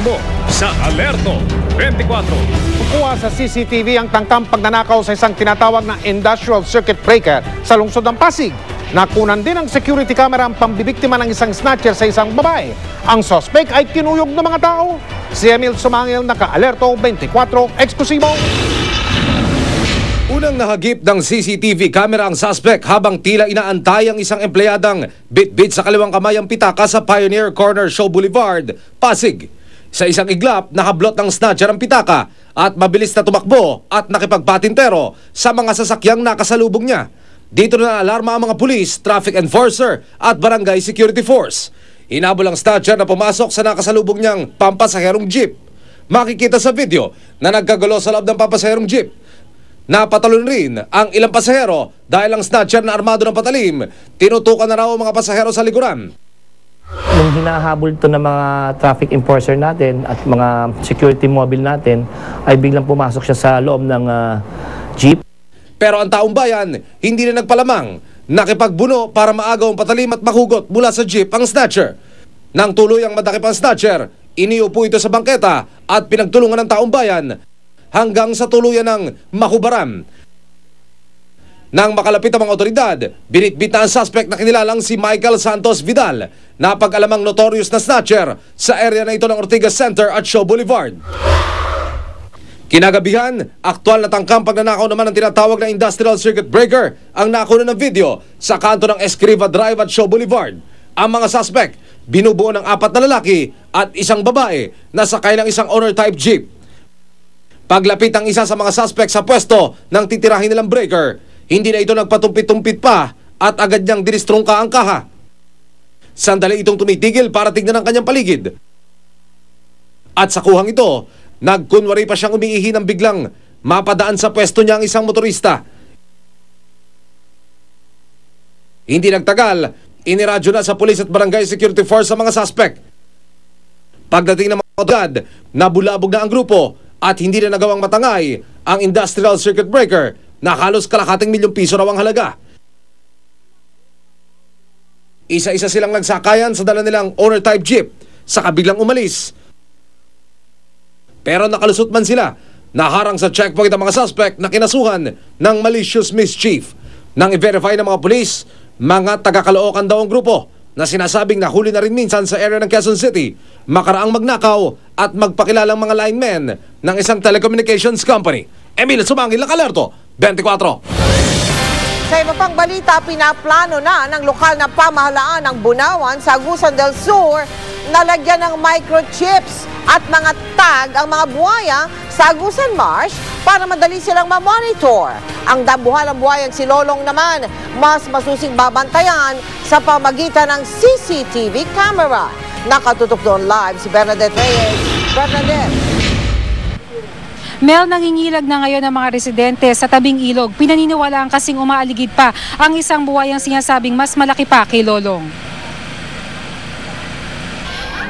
mo sa Alerto 24. Kukuha sa CCTV ang tangkang pagnanakaw sa isang tinatawag na industrial circuit breaker sa lungsod ng Pasig. Nakunan din ang security camera ang pambibiktima ng isang snatcher sa isang babae. Ang suspect ay kinuyog ng mga tao. Si Emil Sumangil, naka-Alerto 24, eksklusibo. Unang nahagip ng CCTV camera ang suspect habang tila inaantay ang isang empleyadang bit-bit sa kaliwang kamay ang pitaka sa Pioneer Corner Show Boulevard, Pasig. Sa isang iglap, nakablot ng snatcher ang pitaka at mabilis na tumakbo at nakipagpatintero sa mga sasakyang nakasalubong niya. Dito na alarma ang mga pulis, traffic enforcer at barangay security force. Hinabol ang snatcher na pumasok sa nakasalubong niyang pampasaherong jeep. Makikita sa video na nagkagulo sa loob ng pampasaherong jeep. Napatalon rin ang ilang pasahero dahil ang snatcher na armado ng patalim, tinutukan na raw ang mga pasahero sa likuran. Nung hinahabol ito ng mga traffic enforcer natin at mga security mobile natin, ay biglang pumasok siya sa loob ng jeep. Pero ang taong bayan, hindi na nagpalamang. Nakipagbuno para maagaw ang patalim at mahugot mula sa jeep ang snatcher. Nang tuluyang madakip ang snatcher, iniupo ito sa bangketa at pinagtulungan ng taong bayan hanggang sa tuluyan ng mahubaran. Nang makalapit ang mga otoridad, binitbit na ang suspect na kinilalang si Michael Santos Vidal, na pag-alamang notorious na snatcher sa area na ito ng Ortigas Center at Show Boulevard. Kinagabihan, aktual na tangkang pagnanakaw naman ang tinatawag na industrial circuit breaker ang nakuha ng video sa kanto ng Escriva Drive at Show Boulevard. Ang mga suspect, binubuo ng 4 na lalaki at isang babae na sakay ng isang owner-type jeep. Paglapit ang isa sa mga suspect sa pwesto ng titirahin nilang breaker, hindi na ito nagpatumpit-tumpit pa at agad niyang dinistrungka ang kaha. Sandali itong tumitigil para tignan ang kanyang paligid. At sa kuhang ito, nagkunwari pa siyang umiihi ng biglang mapadaan sa pwesto niya ang isang motorista. Hindi nagtagal, iniradyo na sa pulis at barangay security force sa mga suspect. Pagdating ng mga otoridad, nabulabog na ang grupo at hindi na nagawang matangay ang industrial circuit breaker na halos kalahating milyong piso raw ang halaga. Isa-isa silang nagsakayan sa dala nilang owner-type jeep sa kabiglang umalis. Pero nakalusot man sila, naharang sa checkpoint ang mga suspect na kinasuhan ng malicious mischief. Nang i-verify ng mga pulis, mga taga-Caloocan daw ang grupo na sinasabing nahuli na rin minsan sa area ng Quezon City, makaraang magnakaw at magpakilalang mga linemen ng isang telecommunications company. Emil Sumangil, naka-Alerto 24. Sa iba pang balita, pinaplano na ng lokal na pamahalaan ng Bunawan sa Agusan del Sur na lagyan ng microchips at mga tag ang mga buhaya sa Agusan Marsh para madali silang ma-monitor. Ang dambuhalang buhayang si Lolong naman, mas masusing babantayan sa pamagitan ng CCTV camera. Nakatutok doon live si Bernadette Reyes. Bernadette. Mel, nangingilag na ngayon ang mga residente sa tabing ilog. Pinaniniwalaan kasing umaaligid pa ang isang buhayang sinasabing mas malaki pa kay Lolong.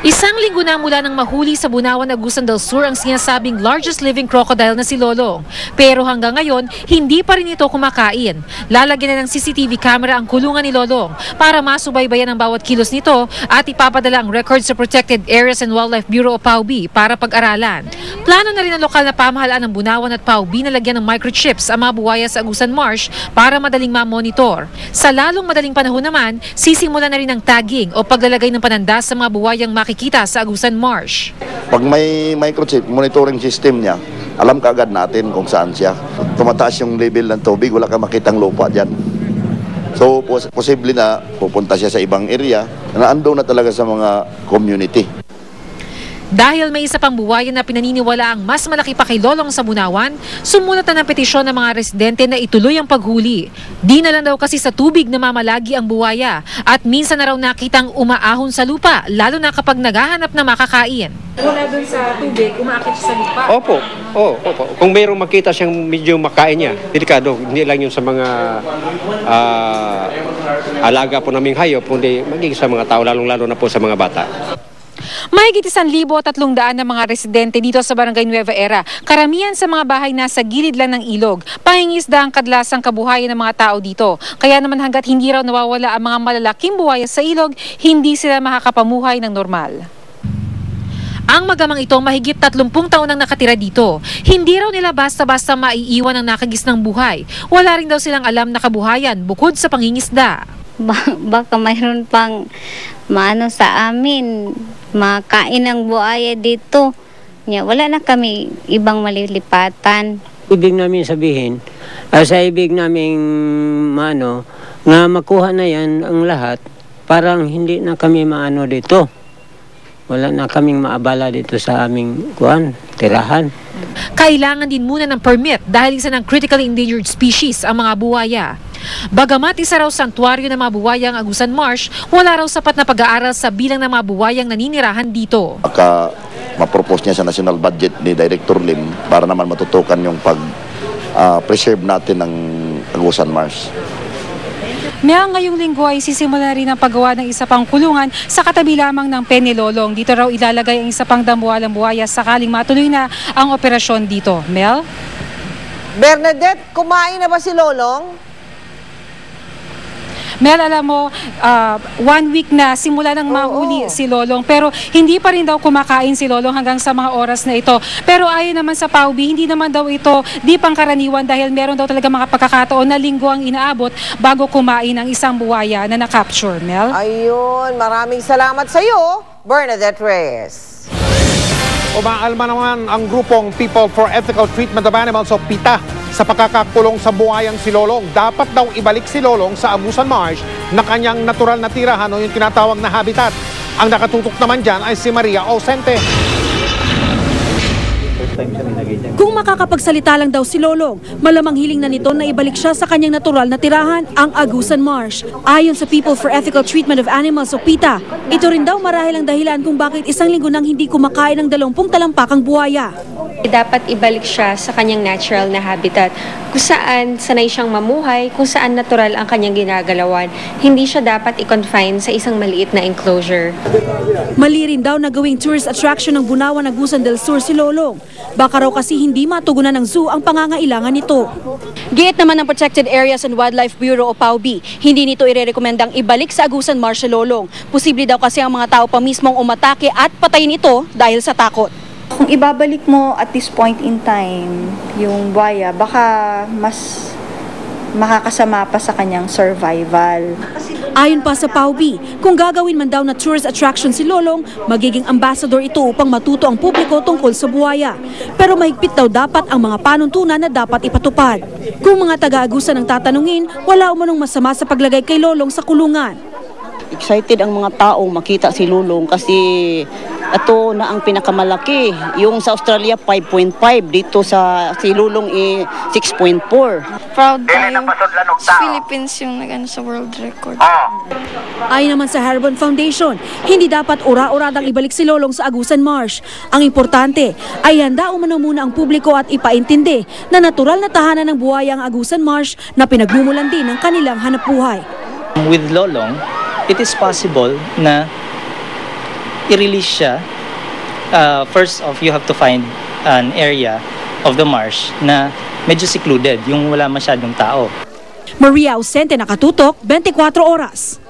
Isang linggo na mula nang mahuli sa Bunawan, Agusan del Sur ang sinasabing largest living crocodile na si Lolong. Pero hanggang ngayon, hindi pa rin ito kumakain. Lalagyan na ng CCTV camera ang kulungan ni Lolong para masubaybayan ang bawat kilos nito at ipapadala ang records sa Protected Areas and Wildlife Bureau o PAWB para pag-aralan. Plano na rin ang lokal na pamahalaan ng Bunawan at PAWB na lagyan ng microchips ang mga buhaya sa Agusan Marsh para madaling ma-monitor. Sa lalong madaling panahon naman, sisimula na rin ang tagging o paglalagay ng panandas sa mga buhayang makikita sa Agusan Marsh. Pag may microchip, monitoring system niya, alam kaagad natin kung saan siya. Tumataas yung level ng tubig, wala ka makitang lupa dyan. So, posible na pupunta siya sa ibang area na ando na talaga sa mga community. Dahil may isa pang buwaya na pinaniniwala ang mas malaki pa kay Lolong sa Bunawan, sumulat na ng petisyon ng mga residente na ituloy ang paghuli. Di na lang daw kasi sa tubig na mamalagi ang buwaya at minsan na raw nakitang umaahon sa lupa, lalo na kapag naghahanap na makakain. Mula dun sa tubig, umaakit siya sa lupa? Opo. Kung mayroong makita siyang medyo makain niya, delikado. Hindi lang yun sa mga alaga po naming hayop, kundi magiging sa mga tao, lalong-lalo na po sa mga bata. Mahigit 1,300 na mga residente dito sa Barangay Nueva Era. Karamihan sa mga bahay nasa gilid lang ng ilog. Pangingisda ang kadlasang kabuhayan ng mga tao dito. Kaya naman hanggat hindi raw nawawala ang mga malalaking buhaya sa ilog, hindi sila makakapamuhay ng normal. Ang magamang ito mahigit 30 taon nang nakatira dito. Hindi raw nila basta-basta maiiwan ang nakagisnang buhay. Wala rin daw silang alam na kabuhayan bukod sa pangingisda. Baka mayroon pang maano sa amin, makain ng buhaya dito. Wala na kami ibang malilipatan. Ibig namin sabihin, sa ibig namin nga makuha na yan ang lahat, parang hindi na kami maano dito. Wala na kaming maabala dito sa aming tirahan. Kailangan din muna ng permit dahil isa ng critically endangered species ang mga buwaya. Bagamat isa raw santuaryo ng mga buwaya ang Agusan Marsh, wala raw sapat na pag-aaral sa bilang ng mga buwayang naninirahan dito. Baka ma-propose niya sa national budget ni Director Lim para naman matutukan yung pag-preserve natin ng Agusan Marsh. Ngayong linggo ay sisimula rin ang paggawa ng isa pang kulungan sa katabi lamang ng Penilolong. Dito raw ilalagay ang isa pang dambuhalang buhaya sakaling matuloy na ang operasyon dito. Mel? Bernadette, kumain na ba si Lolong? Mel, alam mo, 1 week na simula nang mahuli si Lolong, pero hindi pa rin daw kumakain si Lolong hanggang sa mga oras na ito. Pero ayon naman sa PAUB, hindi naman daw ito di pangkaraniwan dahil meron daw talaga mga pagkakataon na linggo ang inaabot bago kumain ang isang buwaya na na-capture. Mel? Ayun, maraming salamat sa iyo, Bernadette Reyes. Umaalma naman ang grupong People for Ethical Treatment of Animals o PETA sa pagkakakulong sa buhayang si Lolong. Dapat daw ibalik si Lolong sa Agusan Marsh na kanyang natural na tirahan o yung tinatawag na habitat. Ang nakatutok naman dyan ay si Maria Ausente. Kung makakapagsalita lang daw si Lolong, malamang hiling na nito na ibalik siya sa kanyang natural na tirahan, ang Agusan Marsh. Ayon sa People for Ethical Treatment of Animals o PETA, ito rin daw marahil ang dahilan kung bakit isang linggo nang hindi kumakain ng 20 talampakang buhaya. Dapat ibalik siya sa kanyang natural na habitat, kung saan sanay siyang mamuhay, kung saan natural ang kanyang ginagalawan. Hindi siya dapat i-confine sa isang maliit na enclosure. Mali rin daw na gawing tourist attraction ng Bunawan, Agusan del Sur si Lolong. Baka raw kasi hindi matugunan ng zoo ang pangangailangan nito. Giit naman ng Protected Areas and Wildlife Bureau o PAUB, hindi nito irerekomendang ibalik sa Agusan Marsh si Lolong. Posible daw kasi ang mga tao pa mismong umatake at patayin ito dahil sa takot. Kung ibabalik mo at this point in time yung buhaya, baka mas makakasama pa sa kanyang survival. Ayon pa sa PAUB, kung gagawin man daw na tourist attraction si Lolong, magiging ambassador ito upang matuto ang publiko tungkol sa buhaya. Pero mahigpit daw dapat ang mga panuntunan na dapat ipatupad. Kung mga taga-Agusan ang tatanungin, wala umanong masama sa paglagay kay Lolong sa kulungan. Excited ang mga tao makita si Lolong kasi ito na ang pinakamalaki. Yung sa Australia 5.5, dito sa si Lolong 6.4. Proud tayo. Philippines yung nag-ano sa world record. Ayon naman sa Harbon Foundation, hindi dapat ura-uradang ibalik si Lolong sa Agusan Marsh. Ang importante ay handa umano muna ang publiko at ipaintindi na natural na tahanan ng buhaya ang Agusan Marsh na pinagmumulan din ng kanilang hanapbuhay. With Lolong, it is possible na i-release siya. First off, you have to find an area of the marsh na medyo secluded, yung wala masyadong tao. Maria Ausente, nakatutok, 24 oras.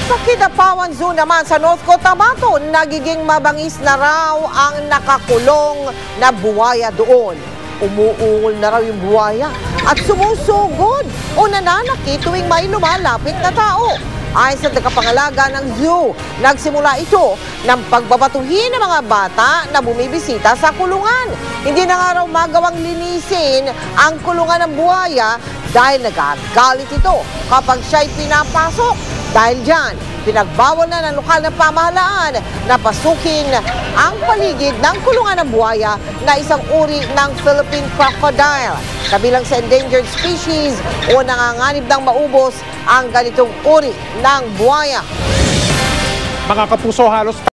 Sa Kidapawan Zoo naman sa North Cotabato, nagiging mabangis na raw ang nakakulong na buwaya doon. Umuungol na raw yung buwaya at sumusugod o nananakit tuwing may lumalapit na tao. Ayon sa tagapangalaga ng zoo, nagsimula ito ng pagbabatuhin ng mga bata na bumibisita sa kulungan. Hindi na nga raw magawang linisin ang kulungan ng buhaya dahil nagagalit ito kapag siya'y pinapasok. Dahil dyan, pinagbawal na ng lokal na pamahalaan na pasukin ang paligid ng kulungan ng buhaya na isang uri ng Philippine crocodile. Kabilang sa endangered species o nanganganib ng maubos ang ganitong uri ng buhaya. Mga kapuso, halos